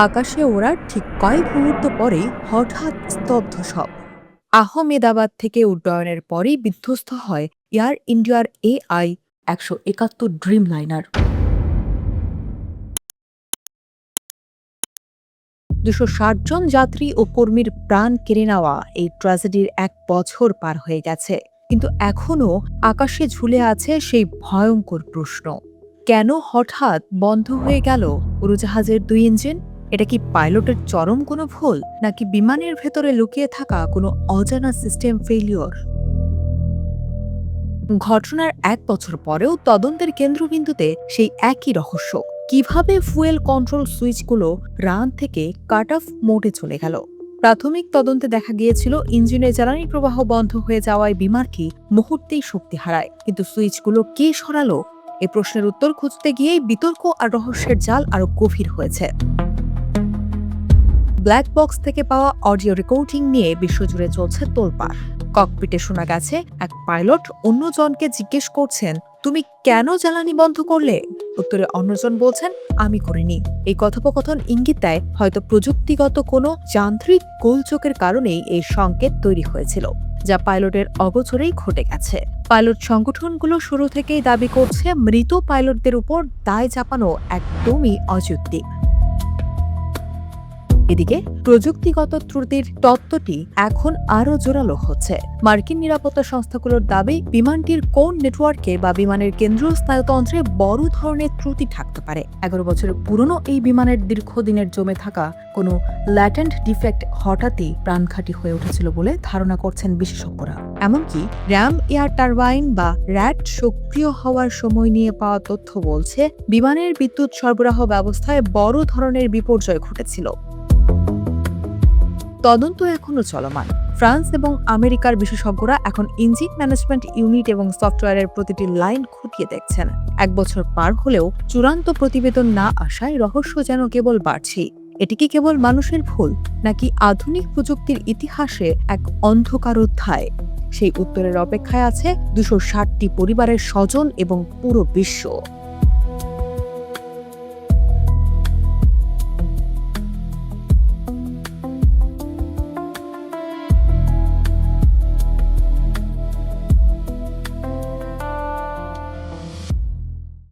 আকাশে ওড়ার ঠিক কয়েক মুহূর্ত পরেই হঠাৎ স্তব্ধ সব। আহমেদাবাদ থেকে উড্ডয়নের পরেই বিধ্বস্ত হয় এয়ার ইন্ডিয়ার AI-171 ড্রিম লাইনার। 260 জন যাত্রী ও কর্মীর প্রাণ কেড়ে নেওয়া এই ট্র্যাজেডির 1 বছর পার হয়ে গেছে, কিন্তু এখনও আকাশে ঝুলে আছে সেই ভয়ঙ্কর প্রশ্ন: কেন হঠাৎ বন্ধ হয়ে গেল উড়োজাহাজের 2 ইঞ্জিন? এটা কি পাইলটের চরম কোনো ভুল, নাকি বিমানের ভেতরে লুকিয়ে থাকা কোনো অজানা সিস্টেম ফেলিওর? ঘটনার 1 বছর পরেও তদন্তের কেন্দ্রবিন্দুতে সেই একই রহস্য: কিভাবে ফুয়েল কন্ট্রোল সুইচগুলো রান থেকে কাট অফ মোডে চলে গেল। প্রাথমিক তদন্তে দেখা গিয়েছিল ইঞ্জিনের জ্বালানি প্রবাহ বন্ধ হয়ে যাওয়ায় বিমানটি মুহূর্তেই শক্তি হারায়, কিন্তু সুইচগুলো কে সরালো? এই প্রশ্নের উত্তর খুঁজতে গিয়েই বিতর্ক আর রহস্যের জাল আরো গভীর হয়েছে। ব্ল্যাক বক্স থেকে পাওয়া অডিও রেকর্ডিং নিয়ে বিশ্বজুড়ে চলছে তোলপাড়। ককপিটে শোনা গেছে এক পাইলট অন্যজনকে জিজ্ঞেস করছেন, তুমি কেন জ্বালানি বন্ধ করলে? উত্তরে অন্যজন বলছেন, আমি করিনি। এই কথোপকথন ইঙ্গিত দেয় হয়তো প্রযুক্তিগত কোনো যান্ত্রিক গোলযোগের কারণেই এই সংকেত তৈরি হয়েছিল, যা পাইলটের অগোচরেই ঘটে গেছে। পাইলট সংগঠনগুলো শুরু থেকেই দাবি করছে মৃত পাইলটদের উপর দায় চাপানো একদমই অযৌক্তিক। এদিকে প্রযুক্তিগত ত্রুটির তত্ত্বটি এখন আরও জোরালো হচ্ছে। মার্কিন নিরাপত্তা সংস্থাগুলোর দাবি, বিমানটির কোন নেটওয়ার্কে বা বিমানের কেন্দ্রীয় স্নায়ুতন্ত্রে বড় ধরনের ত্রুটি থাকতে পারে। 11 বছরের পুরনো এই বিমানের দীর্ঘদিনের জমে থাকা কোনো ল্যাটেন্ট ডিফেক্ট হঠাৎই প্রাণঘাতী হয়ে উঠেছিল বলে ধারণা করছেন বিশেষজ্ঞরা। এমনকি র্যাম এয়ার টারবাইন বা র্যাট সক্রিয় হওয়ার সময় নিয়ে পাওয়া তথ্য বলছে বিমানের বিদ্যুৎ সরবরাহ ব্যবস্থায় বড় ধরনের বিপর্যয় ঘটেছিল। তদন্ত এখনো চলমান। ফ্রান্স এবং আমেরিকার বিশেষজ্ঞরা এখন ইঞ্জিন ম্যানেজমেন্ট ইউনিট এবং সফটওয়্যারের প্রতিটি লাইন খুঁটিয়ে দেখছেন। 1 বছর পার হলেও চূড়ান্ত প্রতিবেদন না আসায় রহস্য যেন কেবল বাড়ছে। এটি কি কেবল মানুষের ভুল, নাকি আধুনিক প্রযুক্তির ইতিহাসে এক অন্ধকার অধ্যায়? সেই উত্তরের অপেক্ষায় আছে 260টি পরিবারের স্বজন এবং পুরো বিশ্ব।